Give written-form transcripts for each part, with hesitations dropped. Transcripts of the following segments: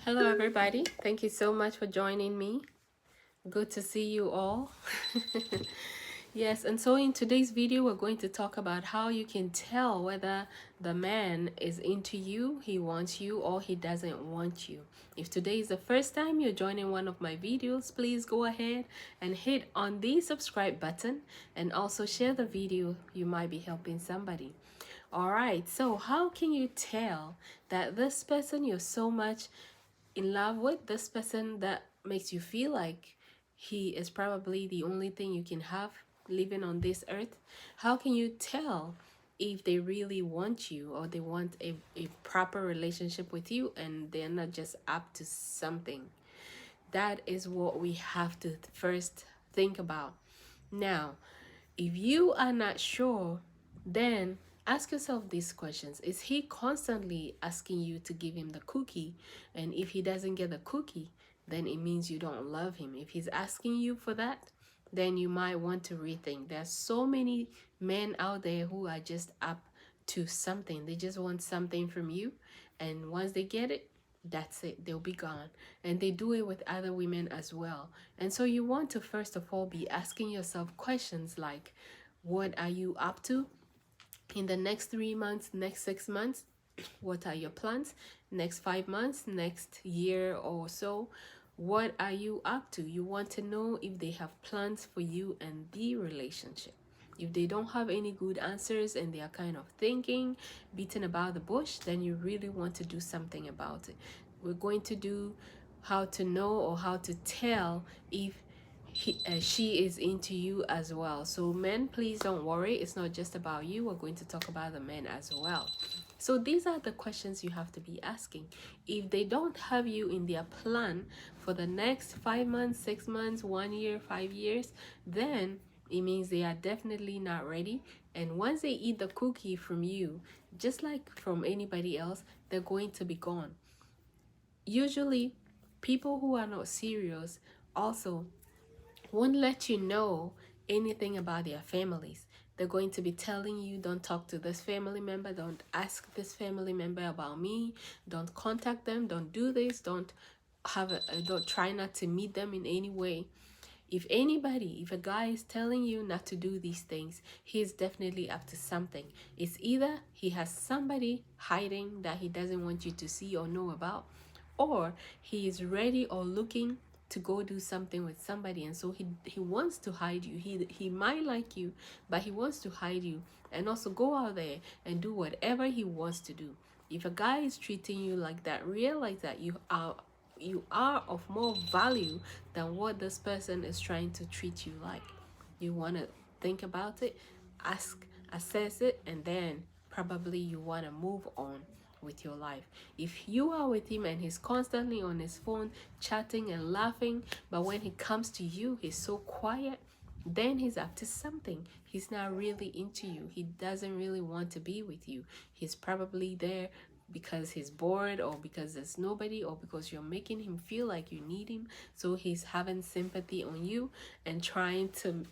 Hello, everybody. Thank you so much for joining me. Good to see you all. Yes, and so in today's video, we're going to talk about how you can tell whether the man is into you, he wants you, or he doesn't want you. If today is the first time you're joining one of my videos, please go ahead and hit on the subscribe button and also share the video. You might be helping somebody. All right, so how can you tell that this person you're so much in love with, this person that makes you feel like he is probably the only thing you can have living on this earth? How can you tell if they really want you or they want a proper relationship with you and they're not just up to something? That is what we have to first think about. Now, if you are not sure, then ask yourself these questions. Is he constantly asking you to give him the cookie? And if he doesn't get the cookie, then it means you don't love him. If he's asking you for that, then you might want to rethink. There's so many men out there who are just up to something. They just want something from you. And once they get it, that's it, they'll be gone. And they do it with other women as well. And so you want to first of all be asking yourself questions like, what are you up to in the next 3 months, next 6 months? What are your plans next 5 months, next year or so? What are you up to? You want to know if they have plans for you and the relationship. If they don't have any good answers and they are kind of thinking, beating about the bush, then you really want to do something about it. We're going to do how to know or how to tell if she is into you as well. So men, please don't worry, it's not just about you. We're going to talk about the men as well. So these are the questions you have to be asking. If they don't have you in their plan for the next 5 months, 6 months, 1 year, 5 years, then it means they are definitely not ready. And once they eat the cookie from you, just like from anybody else, they're going to be gone. Usually people who are not serious also won't let you know anything about their families. They're going to be telling you, don't talk to this family member, don't ask this family member about me, don't contact them, don't do this, don't don't try not to meet them in any way. If a guy is telling you not to do these things, he's definitely up to something. It's either he has somebody hiding that he doesn't want you to see or know about, or he is ready or looking to go do something with somebody, and so he wants to hide you. He might like you, but he wants to hide you and also go out there and do whatever he wants to do. If a guy is treating you like that, realize that you are of more value than what this person is trying to treat you like. You want to think about it, ask, assess it, and then probably you want to move on with your life. If you are with him and he's constantly on his phone chatting and laughing, but when he comes to you he's so quiet, then he's up to something. He's not really into you. He doesn't really want to be with you. He's probably there because he's bored, or because there's nobody, or because you're making him feel like you need him. So he's having sympathy on you and trying to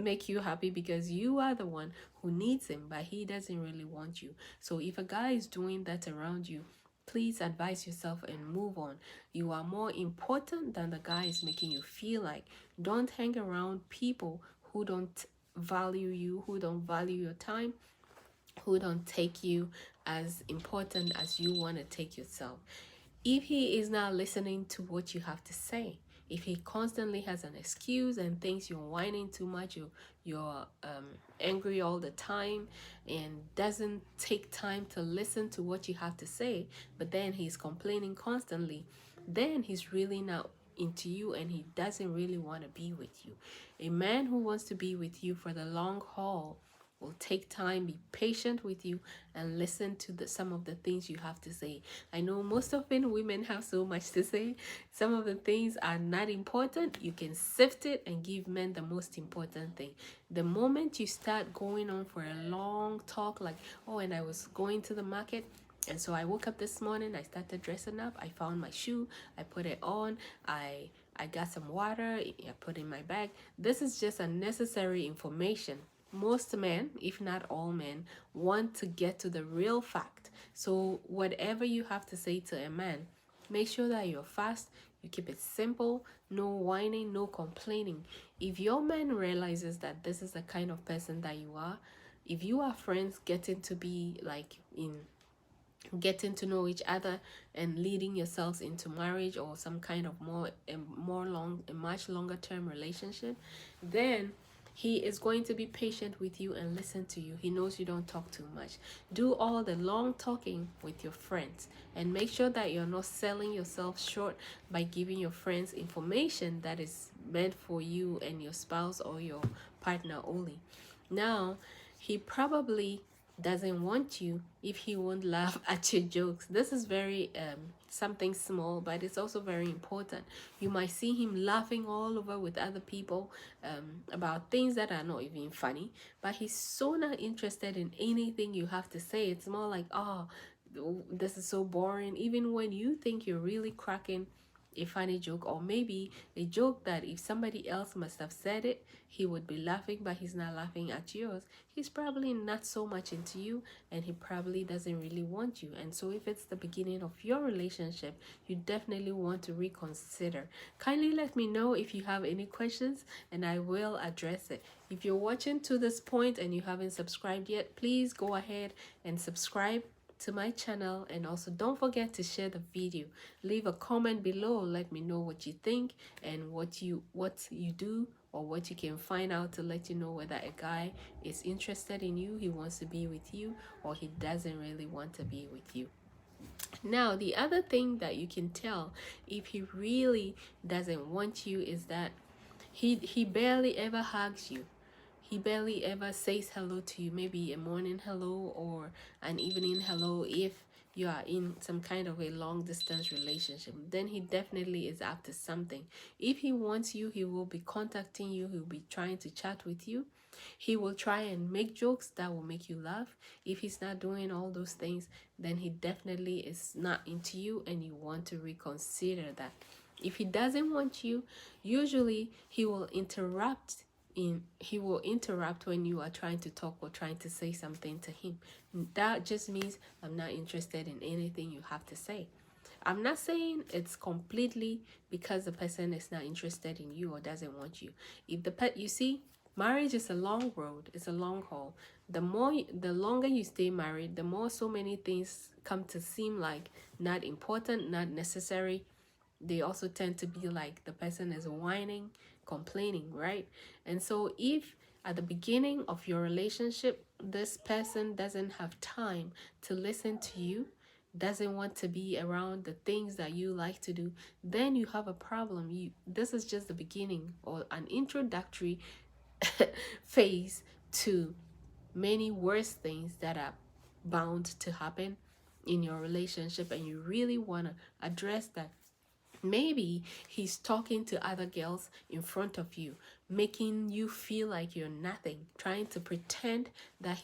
make you happy because you are the one who needs him, but he doesn't really want you. So if a guy is doing that around you, please advise yourself and move on. You are more important than the guy is making you feel like. Don't hang around people who don't value you, who don't value your time, who don't take you as important as you want to take yourself. If he is not listening to what you have to say, if he constantly has an excuse and thinks you're whining too much, you're angry all the time, and doesn't take time to listen to what you have to say, but then he's complaining constantly, then he's really not into you and he doesn't really want to be with you. A man who wants to be with you for the long haul will take time, be patient with you, and listen to some of the things you have to say. I know most often women have so much to say. Some of the things are not important. You can sift it and give men the most important thing. The moment you start going on for a long talk like, oh, and I was going to the market, and so I woke up this morning, I started dressing up, I found my shoe, I put it on, I got some water, I put in my bag. This is just unnecessary information. Most men, if not all men, want to get to the real fact. So whatever you have to say to a man, Make sure that you're fast, you keep it simple, no whining, no complaining. If your man realizes that this is the kind of person that you are, if you are friends getting to be like in getting to know each other and leading yourselves into marriage or some kind of a much longer term relationship, then he is going to be patient with you and listen to you. He knows you don't talk too much. Do all the long talking with your friends and make sure that you're not selling yourself short by giving your friends information that is meant for you and your spouse or your partner only. Now, he probably doesn't want you if he won't laugh at your jokes. This is very something small, but it's also very important. You might see him laughing all over with other people about things that are not even funny, but he's so not interested in anything you have to say. It's more like, oh, this is so boring, even when you think you're really cracking a funny joke, or maybe a joke that if somebody else must have said it, he would be laughing, but he's not laughing at yours. He's probably not so much into you, and he probably doesn't really want you. And so if it's the beginning of your relationship, you definitely want to reconsider. Kindly let me know if you have any questions, and I will address it. If you're watching to this point and you haven't subscribed yet, please go ahead and subscribe to my channel, and also don't forget to share the video. Leave a comment below, let me know what you think and what you do, or what you can find out to let you know whether a guy is interested in you, he wants to be with you, or he doesn't really want to be with you. Now, the other thing that you can tell if he really doesn't want you is that he barely ever hugs you. He barely ever says hello to you, maybe a morning hello or an evening hello. If you are in some kind of a long distance relationship, then he definitely is up to something. If he wants you, he will be contacting you, he'll be trying to chat with you. He will try and make jokes that will make you laugh. If he's not doing all those things, then he definitely is not into you, and you want to reconsider that. If he doesn't want you, usually he will interrupt when you are trying to talk or trying to say something to him. That just means I'm not interested in anything you have to say. I'm not saying it's completely because the person is not interested in you or doesn't want you. If you see, marriage is a long road, it's a long haul. The longer you stay married, the more so many things come to seem like not important, not necessary. They also tend to be like the person is whining, complaining, right? And so if at the beginning of your relationship, this person doesn't have time to listen to you, doesn't want to be around the things that you like to do, then you have a problem. This is just the beginning or an introductory phase to many worse things that are bound to happen in your relationship, and you really want to address that. Maybe he's talking to other girls in front of you, making you feel like you're nothing, trying to pretend that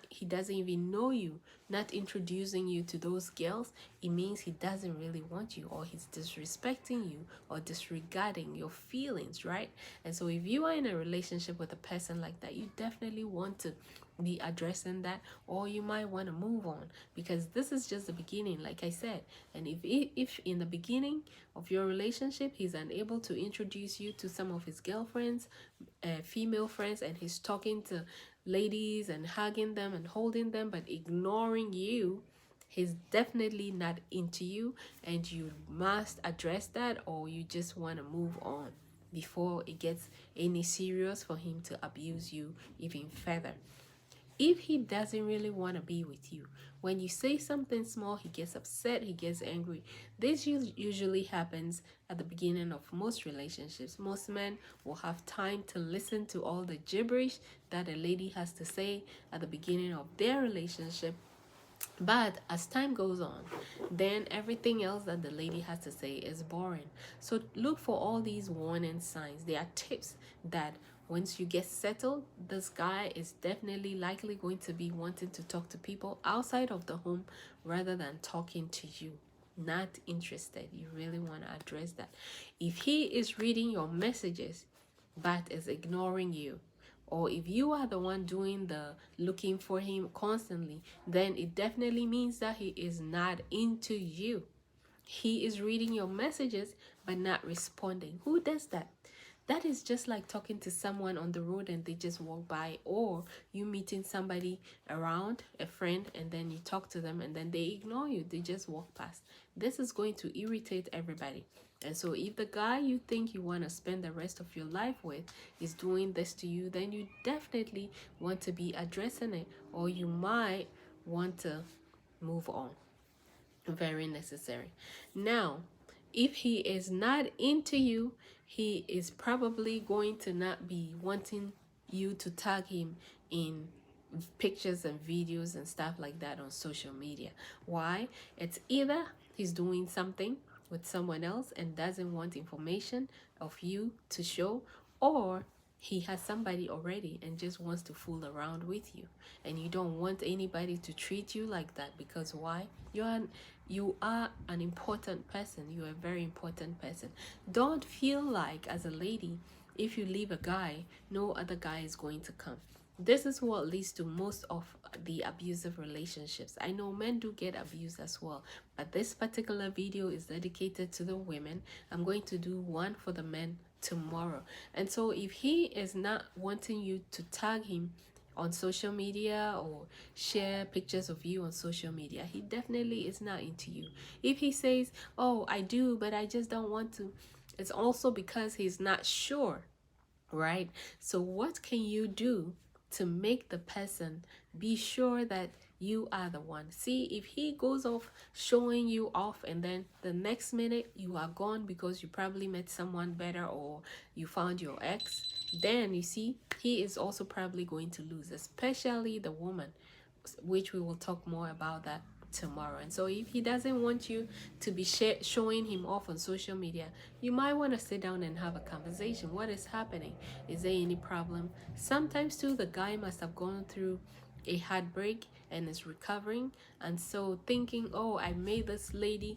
he doesn't even know you, not introducing you to those girls. It means he doesn't really want you, or he's disrespecting you or disregarding your feelings, right? And so if you are in a relationship with a person like that, you definitely want to be addressing that, or you might want to move on, because this is just the beginning, like I said. And if in the beginning of your relationship he's unable to introduce you to some of his girlfriends, female friends, and he's talking to ladies and hugging them and holding them but ignoring you, he's definitely not into you, and you must address that, or you just want to move on before it gets any serious for him to abuse you even further. If he doesn't really want to be with you, when you say something small, he gets upset, he gets angry. This usually happens at the beginning of most relationships. Most men will have time to listen to all the gibberish that a lady has to say at the beginning of their relationship. But as time goes on, then everything else that the lady has to say is boring. So look for all these warning signs. They are tips that once you get settled, this guy is definitely likely going to be wanting to talk to people outside of the home rather than talking to you. Not interested. You really want to address that. If he is reading your messages but is ignoring you, or if you are the one doing the looking for him constantly, then it definitely means that he is not into you. He is reading your messages but not responding. Who does that? That is just like talking to someone on the road and they just walk by, or you meeting somebody around, a friend, and then you talk to them and then they ignore you. They just walk past. This is going to irritate everybody. And so if the guy you think you want to spend the rest of your life with is doing this to you, then you definitely want to be addressing it, or you might want to move on. Very necessary. Now, if he is not into you, he is probably going to not be wanting you to tag him in pictures and videos and stuff like that on social media. Why? It's either he's doing something with someone else and doesn't want information of you to show, or he has somebody already and just wants to fool around with you, and you don't want anybody to treat you like that. Because why? You are an important person. You're a very important person. Don't feel like, as a lady, if you leave a guy, no other guy is going to come. This is what leads to most of the abusive relationships. I know men do get abused as well, but this particular video is dedicated to the women. I'm going to do one for the men tomorrow. And so if he is not wanting you to tag him on social media or share pictures of you on social media, he definitely is not into you. If he says, oh, I do, but I just don't want to, it's also because he's not sure, right? So what can you do to make the person be sure that you are the one? See, if he goes off showing you off and then the next minute you are gone because you probably met someone better or you found your ex, then you see, he is also probably going to lose, especially the woman, which we will talk more about that tomorrow. And so if he doesn't want you to be showing him off on social media, you might want to sit down and have a conversation. What is happening? Is there any problem? Sometimes too, the guy must have gone through a heartbreak and is recovering, and so thinking, oh, I made this lady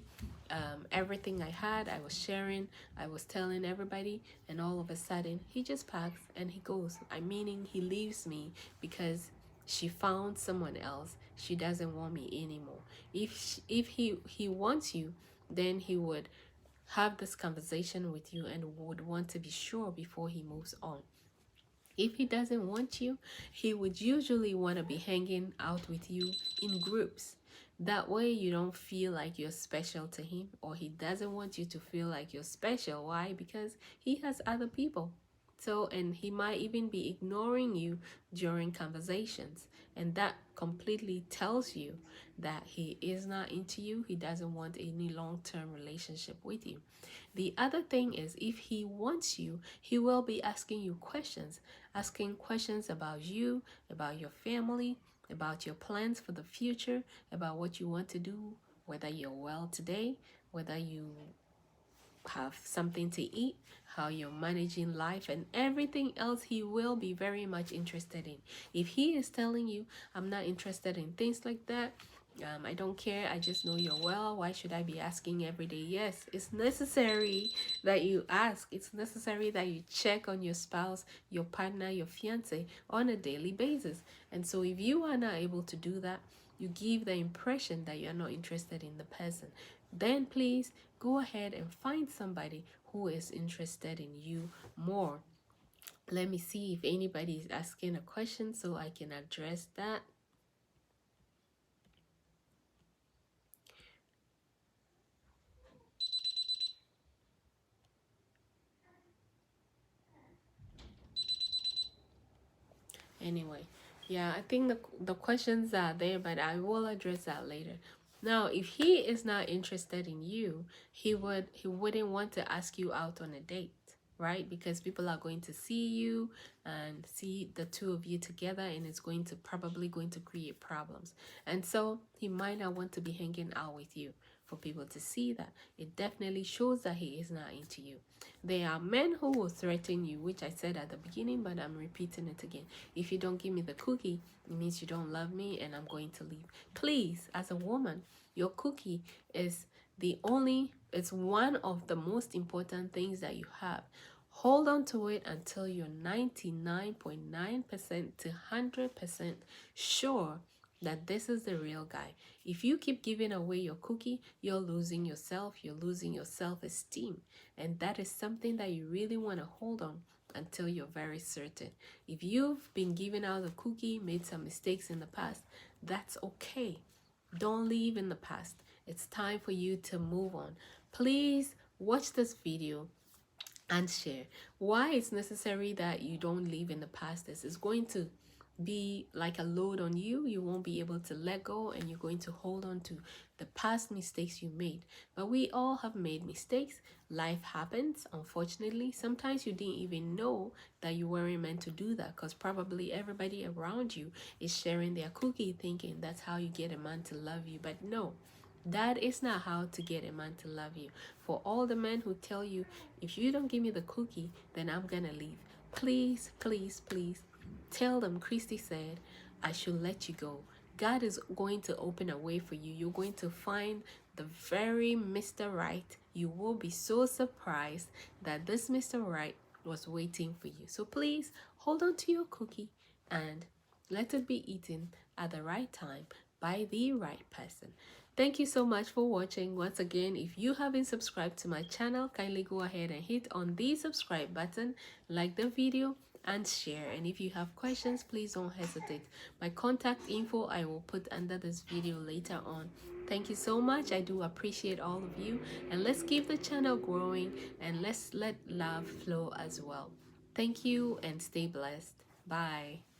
everything I had, I was sharing, I was telling everybody, and all of a sudden he just packs and he goes. Meaning he leaves me because she found someone else. She doesn't want me anymore. If he wants you, then he would have this conversation with you and would want to be sure before he moves on. If he doesn't want you, he would usually want to be hanging out with you in groups. That way you don't feel like you're special to him, or he doesn't want you to feel like you're special. Why? Because he has other people. So, and he might even be ignoring you during conversations. And that completely tells you that he is not into you. He doesn't want any long-term relationship with you. The other thing is, if he wants you, he will be asking you questions, asking questions about you, about your family, about your plans for the future, about what you want to do, whether you're well today, whether you have something to eat, how you're managing life, and everything else he will be very much interested in. If he is telling you, I'm not interested in things like that, I don't care, I just know you're well, why should I be asking every day? Yes, it's necessary that you ask. It's necessary that you check on your spouse, your partner, your fiance on a daily basis. And so if you are not able to do that, you give the impression that you're not interested in the person, then please go ahead and find somebody who is interested in you more. Let me see if anybody is asking a question so I can address that. Anyway, yeah, I think the questions are there, but I will address that later. Now, if he is not interested in you, he wouldn't want to ask you out on a date, right? Because people are going to see you and see the two of you together, and it's probably going to create problems. And so he might not want to be hanging out with you for people to see that. It definitely shows that he is not into you. There are men who will threaten you, which I said at the beginning, but I'm repeating it again. If you don't give me the cookie, it means you don't love me and I'm going to leave. Please, as a woman, your cookie is it's one of the most important things that you have. Hold on to it until you're 99.9% to 100% sure that this is the real guy. If you keep giving away your cookie, you're losing yourself, you're losing your self-esteem. And that is something that you really want to hold on until you're very certain. If you've been giving out a cookie, made some mistakes in the past, that's okay. Don't live in the past. It's time for you to move on. Please watch this video and share why it's necessary that you don't live in the past. This is going to be like a load on you. You won't be able to let go, and you're going to hold on to the past mistakes you made. But we all have made mistakes. Life happens, unfortunately. Sometimes you didn't even know that you weren't meant to do that, because probably everybody around you is sharing their cookie thinking that's how you get a man to love you. But no, that is not how to get a man to love you. For all the men who tell you, if you don't give me the cookie, then I'm gonna leave, please, please, please tell them Christy said I should let you go. God is going to open a way for you. You're going to find the very Mr. Right. You will be so surprised that this Mr. Right was waiting for you. So please hold on to your cookie and let it be eaten at the right time by the right person. Thank you so much for watching. Once again, if you haven't subscribed to my channel, kindly go ahead and hit on the subscribe button, like the video, and share. And if you have questions, please don't hesitate. My contact info I will put under this video later on. Thank you so much. I do appreciate all of you, and let's keep the channel growing, and let's let love flow as well. Thank you and stay blessed. Bye.